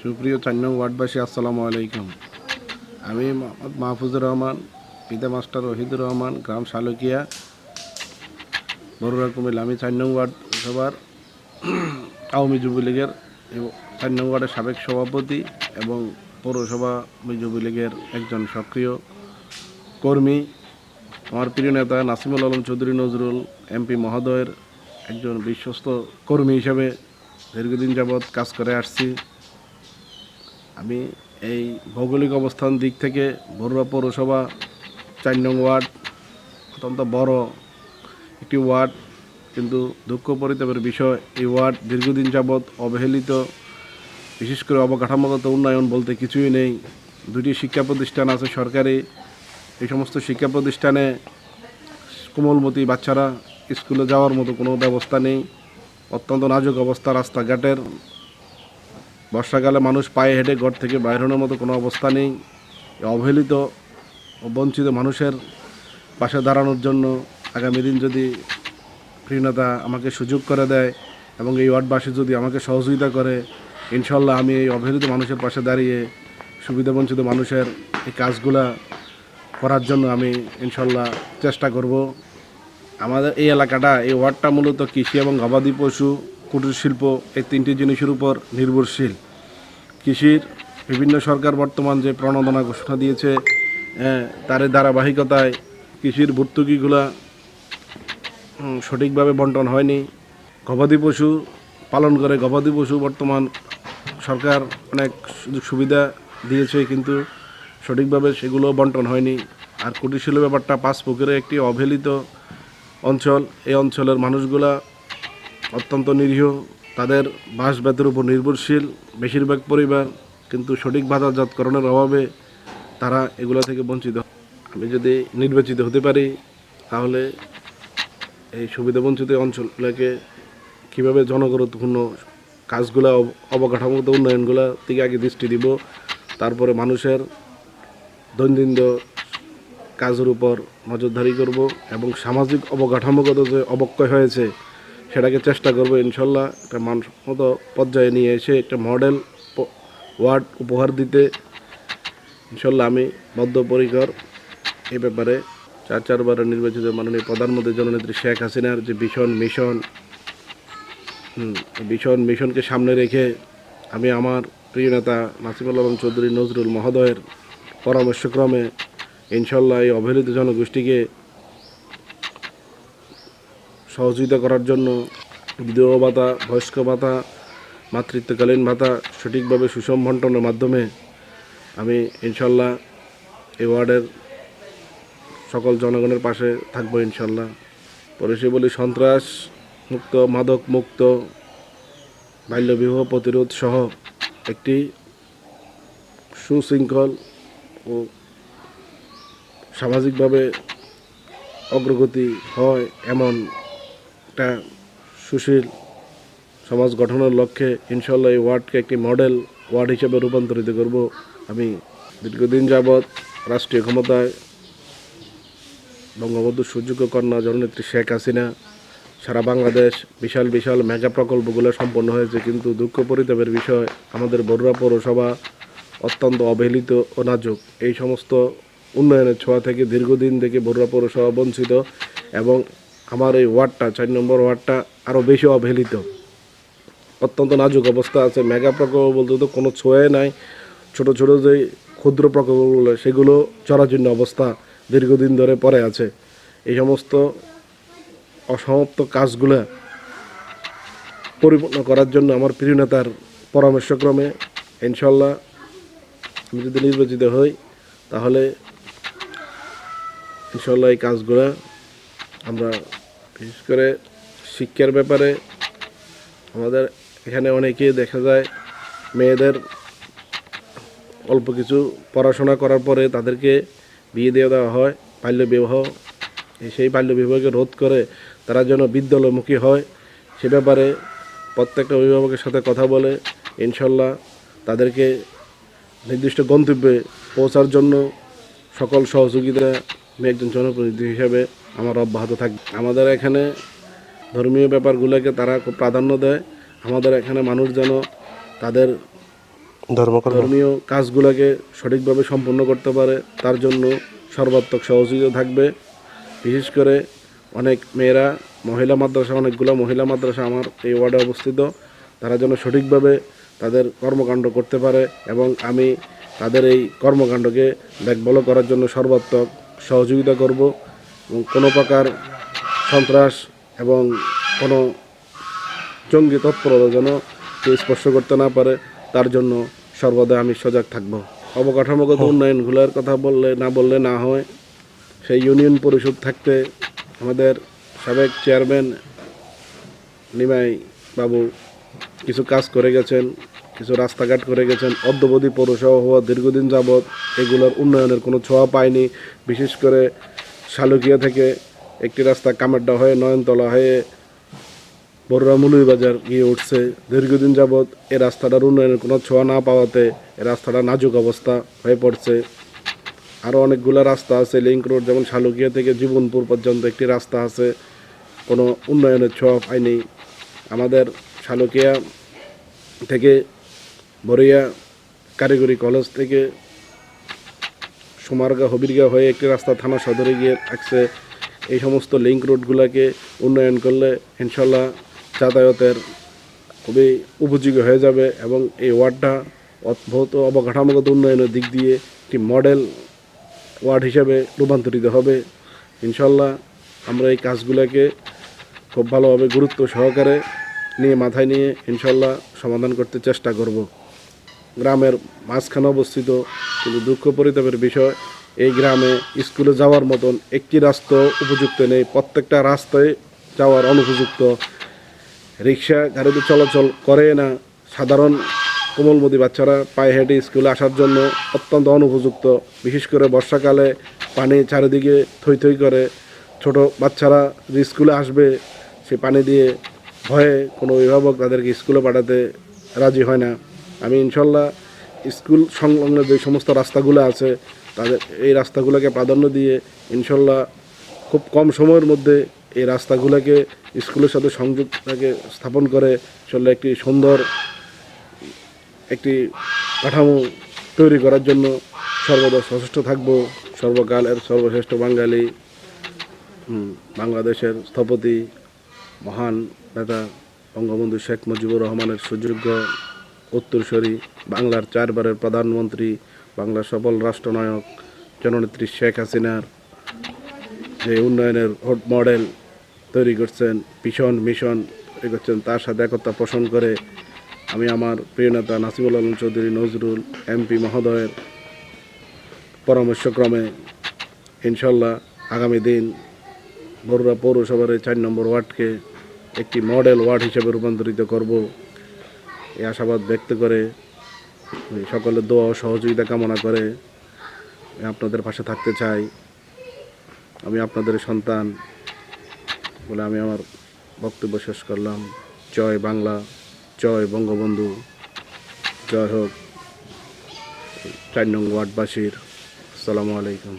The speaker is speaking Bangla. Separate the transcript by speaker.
Speaker 1: সুপ্রিয় ৪ নং ওয়ার্ডবাসী, আসসালামু আলাইকুম। আমি মোহাম্মদ মাহফুজুর রহমান, পিতা মাস্টার ওহিদুর রহমান, গ্রাম শালকিয়া, বরুড়া, কুমিল্লা। আমি ৪ নং ওয়ার্ড সভার আওয়ামী যুবলীগের ৪ নং ওয়ার্ডের সাবেক সভাপতি এবং পৌরসভা যুবলীগের একজন সক্রিয় কর্মী। আমার প্রিয় নেতা নাসিমুল আলম চৌধুরী নজরুল এমপি মহোদয়ের একজন বিশ্বস্ত কর্মী হিসেবে দীর্ঘদিন যাবৎ কাজ করে আসছি। আমি এই ভৌগোলিক অবস্থান দিক থেকে বরুড়া পৌরসভা ৪ নং ওয়ার্ড অত্যন্ত বড় একটি ওয়ার্ড, কিন্তু দুঃখ পরিতাপের বিষয় এই ওয়ার্ড দীর্ঘদিন যাবৎ অবহেলিত। বিশেষ করে অবকাঠামোগত উন্নয়ন বলতে কিছুই নেই। 2টি শিক্ষা প্রতিষ্ঠান আছে সরকারি, এই সমস্ত শিক্ষা প্রতিষ্ঠানে কোমলমতি বাচ্চারা স্কুলে যাওয়ার মতো কোনো ব্যবস্থা নেই। অত্যন্ত নাজুক অবস্থা রাস্তাঘাটের। বর্ষাকালে মানুষ পায়ে হেঁটে ঘর থেকে বাইরের মতো কোনো অবস্থা নেই। অবহেলিত ও বঞ্চিত মানুষের পাশে দাঁড়ানোর জন্য আগামী দিন যদি প্রিয় নেতা আমাকে সুযোগ করে দেয় এবং এই ওয়ার্ডবাসী যদি আমাকে সহযোগিতা করে, ইনশাল্লাহ আমি এই অবহেলিত মানুষের পাশে দাঁড়িয়ে সুবিধাবঞ্চিত মানুষের এই কাজগুলা করার জন্য আমি ইনশাল্লাহ চেষ্টা করব। আমাদের এই এলাকাটা, এই ওয়ার্ডটা মূলত কৃষি এবং গবাদি পশু, কুটির শিল্প, এই 3টি জিনিসের উপর নির্ভরশীল। কৃষির বিভিন্ন সরকার বর্তমান যে প্রণোদনা ঘোষণা দিয়েছে, তার ধারাবাহিকতায় কৃষির ভর্তুকিগুলা সঠিকভাবে বন্টন হয়নি। গবাদি পশু পালন করে গবাদি পশু বর্তমান সরকার অনেক সুযোগ সুবিধা দিয়েছে, কিন্তু সঠিকভাবে সেগুলো বন্টন হয়নি। আর কুটির শিল্প ব্যাপারটা 5 পুকুরে একটি অবহেলিত অঞ্চল। এই অঞ্চলের মানুষগুলা অত্যন্ত নিরীহ, তাদের বাসবেতের উপর নির্ভরশীল বেশিরভাগ পরিবার, কিন্তু সঠিক বাজারজাতকরণের অভাবে তারা এগুলো থেকে বঞ্চিত। আমি যদি নির্বাচিত হতে পারি তাহলে এই সুবিধাবঞ্চিত অঞ্চলগুলোকে কীভাবে জনগুরুত্বপূর্ণ কাজগুলো, অবকাঠামোগত উন্নয়নগুলো দিকে আগে দৃষ্টি দিব, তারপরে মানুষের দৈনন্দিন কাজের উপর নজরদারি করব এবং সামাজিক অবকাঠামোগত যে অবক্ষয় হয়েছে সেটাকে চেষ্টা করব ইনশাল্লাহ একটা মানসম্মত পর্যায়ে নিয়ে এসে একটা মডেল ওয়ার্ড উপহার দিতে ইনশাল্লাহ আমি বদ্ধপরিকর। এই ব্যাপারে 4বারের নির্বাচিত মাননীয় প্রধানমন্ত্রী জননেত্রী শেখ হাসিনার যে মিশনকে সামনে রেখে আমি আমার প্রিয় নেতা নাসিমুল আলম চৌধুরী নজরুল মহোদয়ের পরামর্শক্রমে ইনশাল্লাহ এই অবহেলিত জনগোষ্ঠীকে সহযোগিতা করার জন্য বিধবা ভাতা, বয়স্ক ভাতা, মাতৃত্বকালীন ভাতা সঠিকভাবে সুষম বন্টনের মাধ্যমে আমি ইনশাল্লাহ এই ওয়ার্ডের সকল জনগণের পাশে থাকবো ইনশাল্লাহ। পরিষেবা বলি সন্ত্রাস মুক্ত, মাদক মুক্ত, বাল্যবিবাহ প্রতিরোধ সহ একটি সুশৃঙ্খল ও সামাজিকভাবে অগ্রগতি হয় এমন একটা সুশীল সমাজ গঠনের লক্ষ্যে ইনশাল্লাহ এই ওয়ার্ডকে একটি মডেল ওয়ার্ড হিসেবে রূপান্তরিত করব। আমি দীর্ঘদিন যাবৎ রাষ্ট্রীয় ক্ষমতায় বঙ্গবন্ধুর সুযোগ্য কন্যা জননেত্রী শেখ হাসিনা সারা বাংলাদেশ বিশাল বিশাল মেগা প্রকল্পগুলো সম্পন্ন হয়েছে, কিন্তু দুঃখ পরিতাপের বিষয় আমাদের বরুড়া পৌরসভা অত্যন্ত অবহেলিত ও নাজুক। এই সমস্ত উন্নয়নের ছোঁয়া থেকে দীর্ঘদিন থেকে বরুড়া পৌরসভা বঞ্চিত এবং আমার এই ওয়ার্ডটা 4 নম্বর ওয়ার্ডটা আরও বেশি অবহেলিত, অত্যন্ত নাজুক অবস্থা আছে। মেগা প্রকল্প বলতে তো কোনো ছোঁয়াই নাই। ছোট ছোট যে ক্ষুদ্র প্রকল্পগুলো সেগুলো জরাজীর্ণ অবস্থা দীর্ঘদিন ধরে পড়ে আছে। এই সমস্ত অসমাপ্ত কাজগুলো পরিপূর্ণ করার জন্য আমার প্রিয় নেতার পরামর্শক্রমে ইনশাল্লাহ আমি যদি নির্বাচিত হই তাহলে ইনশাল্লাহ এই কাজগুলো আমরা, বিশেষ করে শিক্ষার ব্যাপারে আমাদের এখানে অনেকেই দেখা যায় মেয়েদের অল্প কিছু পড়াশোনা করার পরে তাদেরকে বিয়ে দিয়ে দেওয়া হয়, বাল্যবিবাহ। সেই বাল্যবিবাহকে রোধ করে তারা যেন বিদ্যালয়মুখী হয় সে ব্যাপারে প্রত্যেকটা অভিভাবকের সাথে কথা বলে ইনশাল্লাহ তাদেরকে নির্দিষ্ট গন্তব্যে পৌঁছার জন্য সকল সহযোগিতা আমি একজন জনপ্রতিনিধি হিসাবে আমার অব্যাহত থাকবে। আমাদের এখানে ধর্মীয় ব্যাপারগুলোকে তারা খুব প্রাধান্য দেয়। আমাদের এখানে মানুষ যেন তাদের ধর্মীয় কাজগুলোকে সঠিকভাবে সম্পন্ন করতে পারে, তার জন্য সর্বাত্মক সহযোগিতা থাকবে। বিশেষ করে অনেক মেয়েরা অনেকগুলো মহিলা মাদ্রাসা আমার এই ওয়ার্ডে অবস্থিত, তারা যেন সঠিকভাবে তাদের কর্মকাণ্ড করতে পারে এবং আমি তাদের এই কর্মকাণ্ডকে দেখভাল করার জন্য সর্বাত্মক সহযোগিতা করব এবং কোনো প্রকার সন্ত্রাস এবং কোনো জঙ্গি তৎপরতা যেন কেউ স্পর্শ করতে না পারে, তার জন্য সর্বদা আমি সজাগ থাকব। অবকাঠামোগত উন্নয়নগুলোর কথা বললে না হয়। সেই ইউনিয়ন পরিষদ থাকতে আমাদের সাবেক চেয়ারম্যান নিমাই বাবু কিছু কাজ করে গেছেন, কিছু রাস্তাঘাট করে গেছেন। অদ্যাবধি পৌরসভা হওয়া দীর্ঘদিন যাবৎ এগুলোর উন্নয়নের কোনো ছোঁয়া পায়নি। বিশেষ করে শালুকিয়া থেকে একটি রাস্তা কামারডা হয়ে নয়নতলা হয়ে বড়ুয়া মৌলভীবাজার গিয়ে উঠছে। দীর্ঘদিন যাবৎ এই রাস্তাটার উন্নয়নের কোনো ছোঁয়া না পাওয়াতে এই রাস্তাটা নাজুক অবস্থা হয়ে পড়ছে। আরও অনেকগুলো রাস্তা আছে, লিঙ্ক রোড, যেমন শালুকিয়া থেকে জীবনপুর পর্যন্ত একটি রাস্তা আছে, কোনো উন্নয়নের ছোঁয়া পায়নি। আমাদের শালুকিয়া থেকে বরিয়া কারিগরি কলেজ থেকে সোমারগাঁ হবিরগাঁ হয়ে একটি রাস্তা থানা সদরে গিয়ে থাকছে। এই সমস্ত লিঙ্ক রোডগুলোকে উন্নয়ন করলে ইনশাল্লাহ যাতায়াতের খুবই উপযোগী হয়ে যাবে এবং এই ওয়ার্ডটা বহুত অবকাঠামোগত উন্নয়নের দিক দিয়ে একটি মডেল ওয়ার্ড হিসেবে রূপান্তরিত হবে। ইনশাল্লাহ আমরা এই কাজগুলোকে খুব ভালোভাবে গুরুত্ব সহকারে মাথায় নিয়ে ইনশাল্লাহ সমাধান করতে চেষ্টা করব। গ্রামের মাঝখানে অবস্থিত, কিন্তু দুঃখ পরিতাপের বিষয় এই গ্রামে স্কুলে যাওয়ার মতন একটি রাস্তা উপযুক্ত নেই। প্রত্যেকটা রাস্তায় যাওয়ার অনুপযুক্ত, রিক্সা গাড়িতে চলাচল করে না। সাধারণ কোমলমতি বাচ্চারা পায়ে হেঁটে স্কুলে আসার জন্য অত্যন্ত অনুপযুক্ত। বিশেষ করে বর্ষাকালে পানি চারিদিকে থই থই করে। ছোট বাচ্চারা যে স্কুলে আসবে সে পানি দিয়ে ভয়ে কোনো অভিভাবক তাদেরকে স্কুলে পাঠাতে রাজি হয় না। আমি ইনশাল্লাহ স্কুল সংলগ্ন যে সমস্ত রাস্তাগুলো আছে তাদের এই রাস্তাগুলোকে প্রাধান্য দিয়ে ইনশাল্লাহ খুব কম সময়ের মধ্যে এই রাস্তাগুলোকে স্কুলের সাথে সংযোগটাকে স্থাপন করে ইনশাল্লাহ একটি সুন্দর একটি কাঠামো তৈরি করার জন্য সর্বদা সচেষ্ট থাকব। সর্বকালের সর্বশ্রেষ্ঠ বাঙালি, বাংলাদেশের স্থপতি, মহান নেতা বঙ্গবন্ধু শেখ মুজিবুর রহমানের সুযোগ্য উত্তরসূরি, বাংলার 4 বারের প্রধানমন্ত্রী, বাংলার সফল রাষ্ট্রনায়ক জননেত্রী শেখ হাসিনার যে উন্নয়নের মডেল তৈরি করছেন, মিশন তৈরি করছেন, তার সাথে একতা পোষণ করে আমি আমার প্রিয় নেতা নাসিবুল আলম চৌধুরী নজরুল এমপি মহোদয়ের পরামর্শক্রমে ইনশাল্লাহ আগামী দিন বরুড়া পৌরসভার 4 নম্বর ওয়ার্ডকে একটি মডেল ওয়ার্ড হিসেবে রূপান্তরিত করব, এই আশাবাদ ব্যক্ত করে সকলের দোয়া ও সহযোগিতা কামনা করে আপনাদের পাশে থাকতে চাই। আমি আপনাদের সন্তান বলে আমি আমার বক্তব্য শেষ করলাম। জয় বাংলা, জয় বঙ্গবন্ধু, জয় হোক 4 নং ওয়ার্ডবাসীর। আসসালামু আলাইকুম।